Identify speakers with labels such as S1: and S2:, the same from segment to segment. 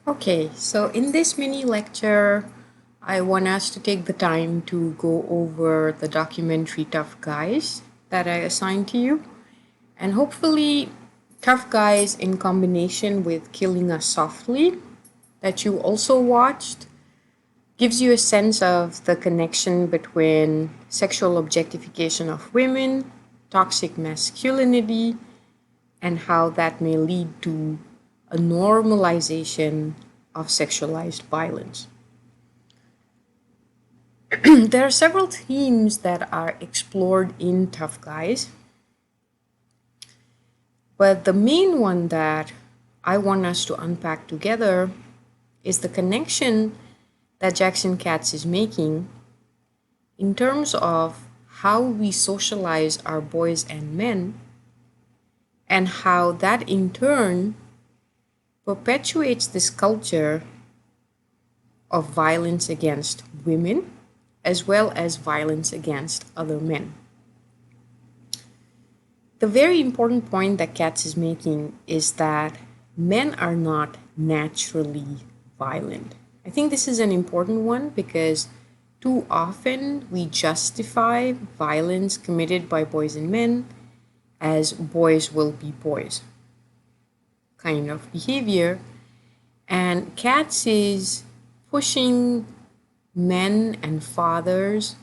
S1: Okay, so in this mini lecture, I want us to take the time to go over the documentary Tough Guys that I assigned to you. And hopefully, Tough Guys in combination with Killing Us Softly, that you also watched, gives you a sense of the connection between sexual objectification of women, toxic masculinity, and how that may lead to a normalization of sexualized violence. There are several themes that are explored in Tough Guys, but the main one that I want us to unpack together is the connection that Jackson Katz is making in terms of how we socialize our boys and men, and how that in turn perpetuates this culture of violence against women as well as violence against other men. The very important point that Katz is making is that men are not naturally violent. I think this is an important one because too often we justify violence committed by boys and men as boys will be boys kind of behavior. And Katz is pushing men and fathers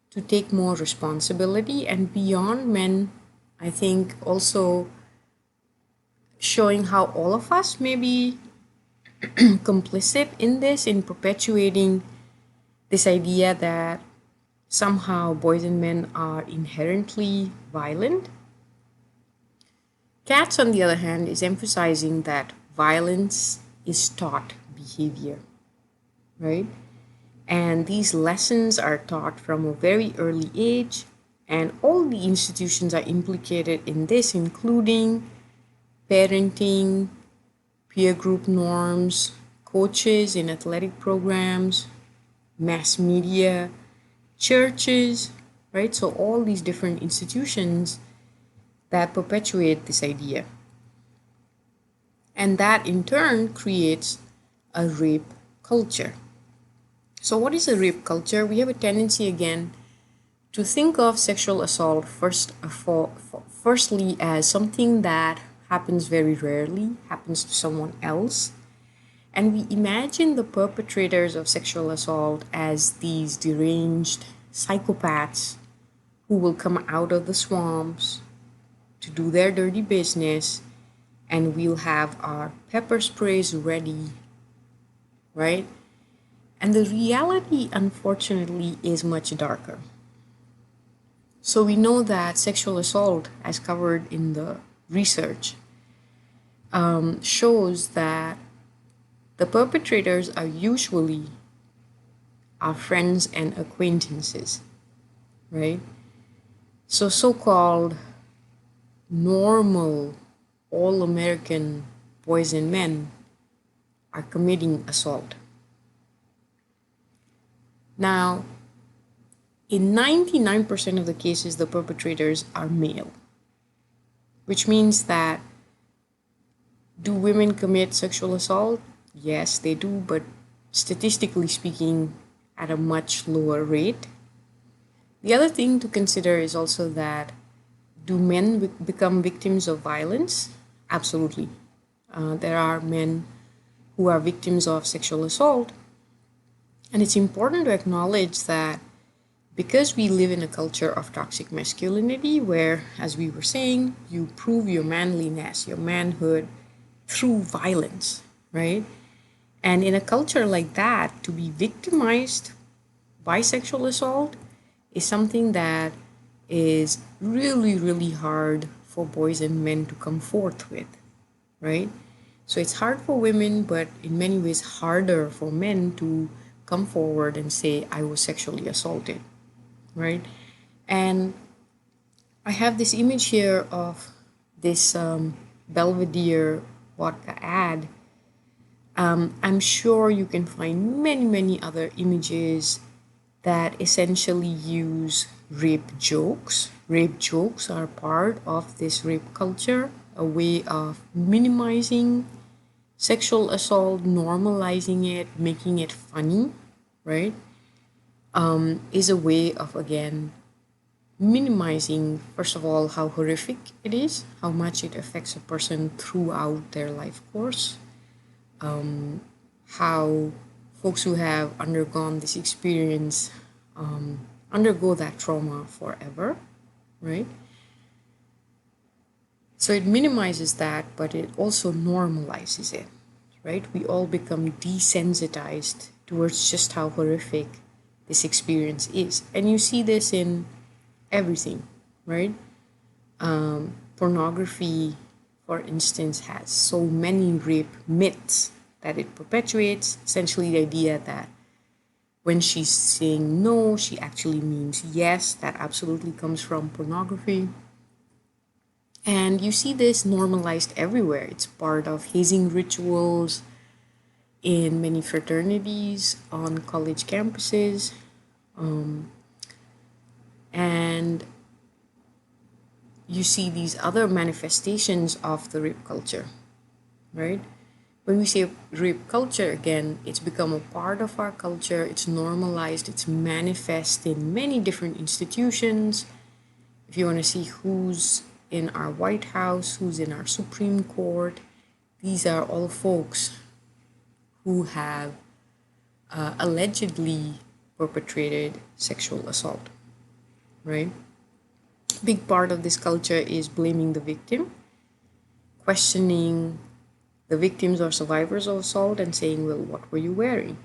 S1: to take more responsibility, and beyond men, I think also showing how all of us may be complicit in this, in perpetuating this idea that somehow boys and men are inherently violent. Katz, on the other hand, is emphasizing that violence is taught behavior, right? And these lessons are taught from a very early age, and all the institutions are implicated in this, including parenting, peer group norms, coaches in athletic programs, mass media, churches, right? So, all these different institutions that perpetuate this idea. And that in turn creates a rape culture. So, what is a rape culture? We have a tendency again to think of sexual assault firstly as something that happens very rarely, happens to someone else. And we imagine the perpetrators of sexual assault as these deranged psychopaths who will come out of the swamps to do their dirty business, and we'll have our pepper sprays ready, right? And the reality, unfortunately, is much darker. So we know that sexual assault, as covered in the research, shows that the perpetrators are usually our friends and acquaintances, right? So so-called normal, all-American boys and men are committing assault. Now, in 99% of the cases, the perpetrators are male, which means that do women commit sexual assault? Yes, they do, but statistically speaking, at a much lower rate. The other thing to consider is also that do men become victims of violence? Absolutely. There are men who are victims of sexual assault, and it's important to acknowledge that because we live in a culture of toxic masculinity, where, as we were saying, you prove your manliness, your manhood through violence, right? And in a culture like that, to be victimized by sexual assault is something that is really, really hard for boys and men to come forth with, right? So it's hard for women, but in many ways harder for men to come forward and say, I was sexually assaulted, right? And I have this image here of this Belvedere vodka ad. I'm sure you can find many, many other images that essentially use rape jokes. Rape jokes are part of this rape culture, a way of minimizing Sexual assault, normalizing it, making it funny, right, is a way of, again, minimizing, first of all, how horrific it is, how much it affects a person throughout their life course, how folks who have undergone this experience undergo that trauma forever, right? So it minimizes that, but it also normalizes it, right? We all become desensitized towards just how horrific this experience is. And you see this in everything, right? Pornography, for instance, has so many rape myths that it perpetuates. Essentially, the idea that when she's saying no, she actually means yes. That absolutely comes from pornography. And you see this normalized everywhere. It's part of hazing rituals in many fraternities, on college campuses, and you see these other manifestations of the rape culture, right? When we say rape culture, again, it's become a part of our culture, it's normalized, it's manifest in many different institutions. If you want to see who's in our White House, who's in our Supreme Court, these are all folks who have allegedly perpetrated sexual assault, right? Big part of this culture is blaming the victim, questioning the victims or survivors of assault and saying, well, what were you wearing,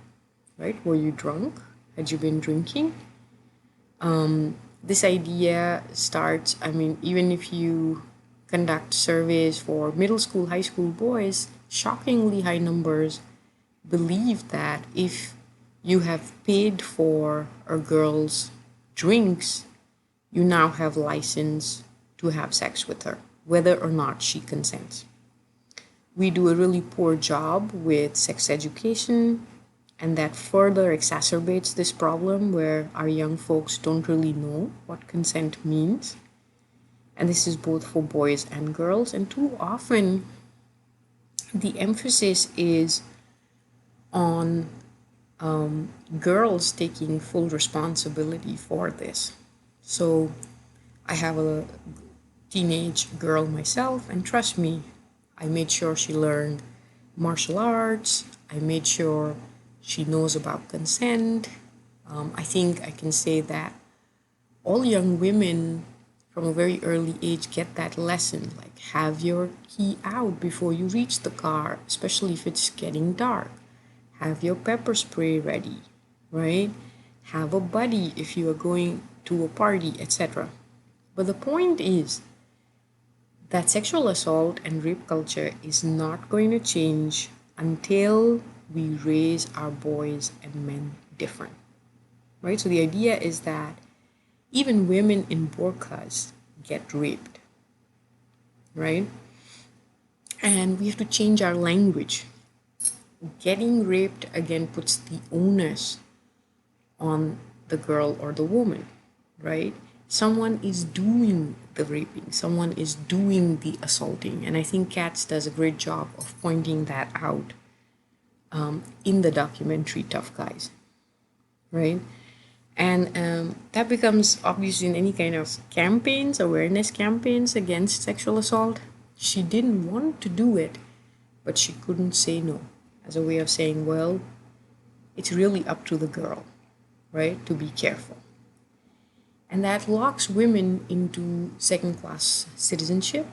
S1: right? Were you drunk? Had you been drinking? This idea starts, I mean, even if you conduct surveys for middle school, high school boys, shockingly high numbers believe that if you have paid for a girl's drinks, you now have license to have sex with her, whether or not she consents. We do a really poor job with sex education, and that further exacerbates this problem where our young folks don't really know what consent means. And this is both for boys and girls. And too often, the emphasis is on girls taking full responsibility for this. So I have a teenage girl myself, and trust me, I made sure she learned martial arts. I made sure she knows about consent. I think I can say that all young women from a very early age get that lesson, like have your key out before you reach the car, especially if it's getting dark. Have your pepper spray ready, right? Have a buddy if you are going to a party, etc. But the point is that sexual assault and rape culture is not going to change until we raise our boys and men different, right? So the idea is that even women in burqas get raped, right? And we have to change our language. Getting raped, again, puts the onus on the girl or the woman, right? Someone is doing the raping, someone is doing the assaulting. And I think Katz does a great job of pointing that out in the documentary Tough Guys, right? And that becomes obvious in any kind of campaigns, awareness campaigns against sexual assault. She didn't want to do it, but she couldn't say no, as a way of saying, well, it's really up to the girl, right, to be careful. And that locks women into second-class citizenship.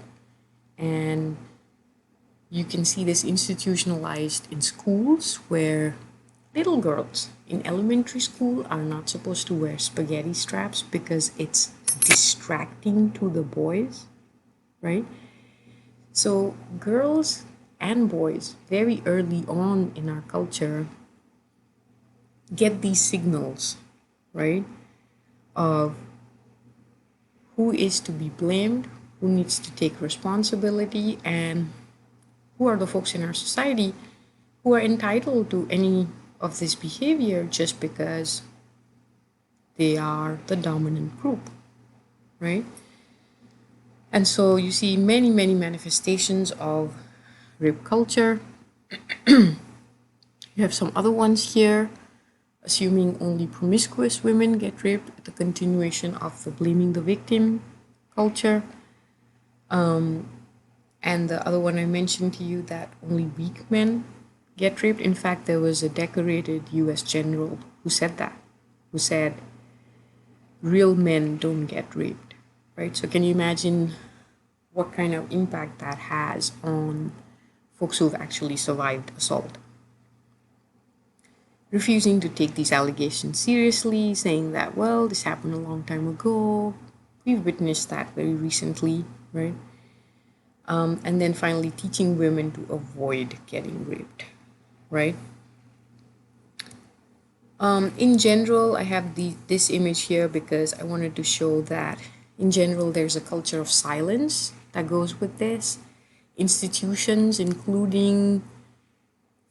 S1: And you can see this institutionalized in schools where little girls in elementary school are not supposed to wear spaghetti straps because it's distracting to the boys, right? So girls and boys very early on in our culture get these signals, right, of who is to be blamed, who needs to take responsibility, and who are the folks in our society who are entitled to any of this behavior just because they are the dominant group, right? And so you see many, many manifestations of rape culture. You have some other ones here, assuming only promiscuous women get raped, the continuation of the blaming the victim culture. And the other one I mentioned to you, that only weak men get raped. In fact, there was a decorated US general who said that, who said, real men don't get raped, right? So can you imagine what kind of impact that has on folks who've actually survived assault? Refusing to take these allegations seriously, saying that, well, this happened a long time ago. We've witnessed that very recently, right? And then finally, teaching women to avoid getting raped, right? In general, I have this image here because I wanted to show that in general, there's a culture of silence that goes with this. Institutions, including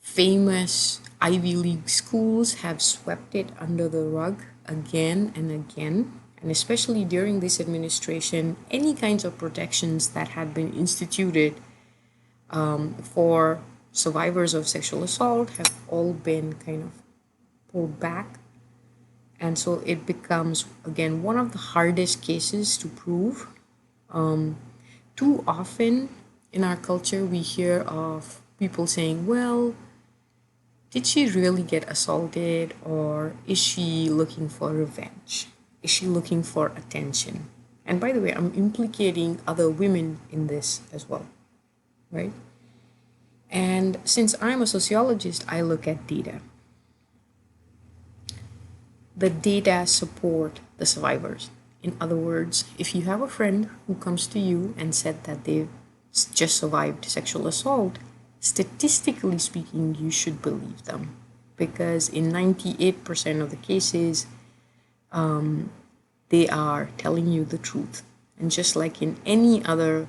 S1: famous Ivy League schools, have swept it under the rug again and again. And especially during this administration, any kinds of protections that had been instituted for survivors of sexual assault have all been kind of pulled back. And so it becomes, again, one of the hardest cases to prove. Too often in our culture, we hear of people saying, well, did she really get assaulted, or is she looking for revenge? Is she looking for attention? And by the way, I'm implicating other women in this as well, right? And since I'm a sociologist, I look at data. The data support the survivors. In other words, if you have a friend who comes to you and said that they've just survived sexual assault, statistically speaking, you should believe them, because in 98% of the cases, they are telling you the truth. And just like in any other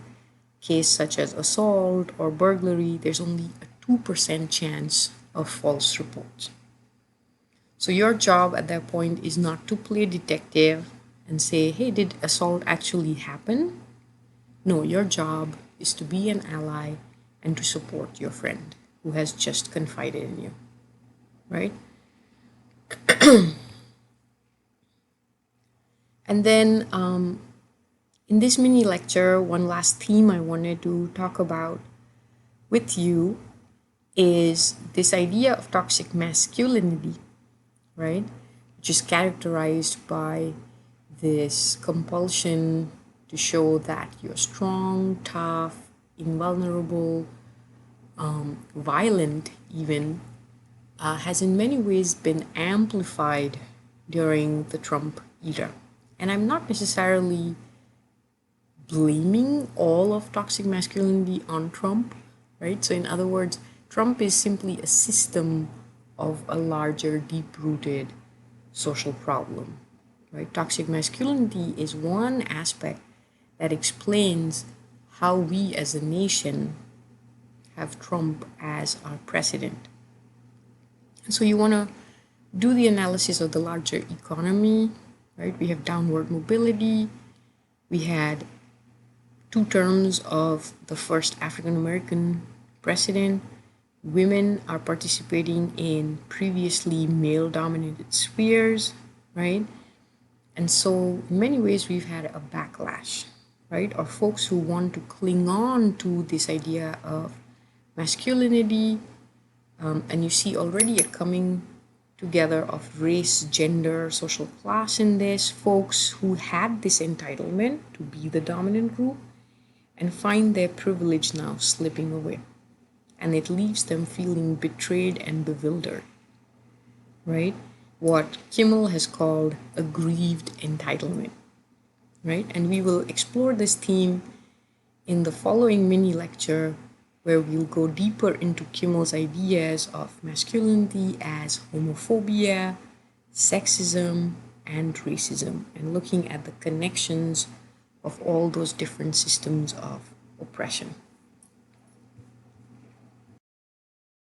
S1: case, such as assault or burglary, there's only a 2% chance of false reports. So your job at that point is not to play detective and say, hey, did assault actually happen? No, your job is to be an ally and to support your friend who has just confided in you, right? And then in this mini lecture, one last theme I wanted to talk about with you is this idea of toxic masculinity, right? Which is characterized by this compulsion to show that you're strong, tough, invulnerable, violent even, has in many ways been amplified during the Trump era. And I'm not necessarily blaming all of toxic masculinity on Trump, right? So in other words, Trump is simply a system of a larger, deep-rooted social problem, right? Toxic masculinity is one aspect that explains how we as a nation have Trump as our president. And so you want to do the analysis of the larger economy, right? We have downward mobility. We had 2 terms of the first African American president. Women are participating in previously male-dominated spheres, right? And so in many ways, we've had a backlash, right? Or folks who want to cling on to this idea of masculinity. And you see already a coming together of race, gender, social class in this. Folks who had this entitlement to be the dominant group and find their privilege now slipping away. And it leaves them feeling betrayed and bewildered, right? What Kimmel has called aggrieved entitlement, right? And we will explore this theme in the following mini lecture, where we'll go deeper into Kimmel's ideas of masculinity as homophobia, sexism, and racism, and looking at the connections of all those different systems of oppression.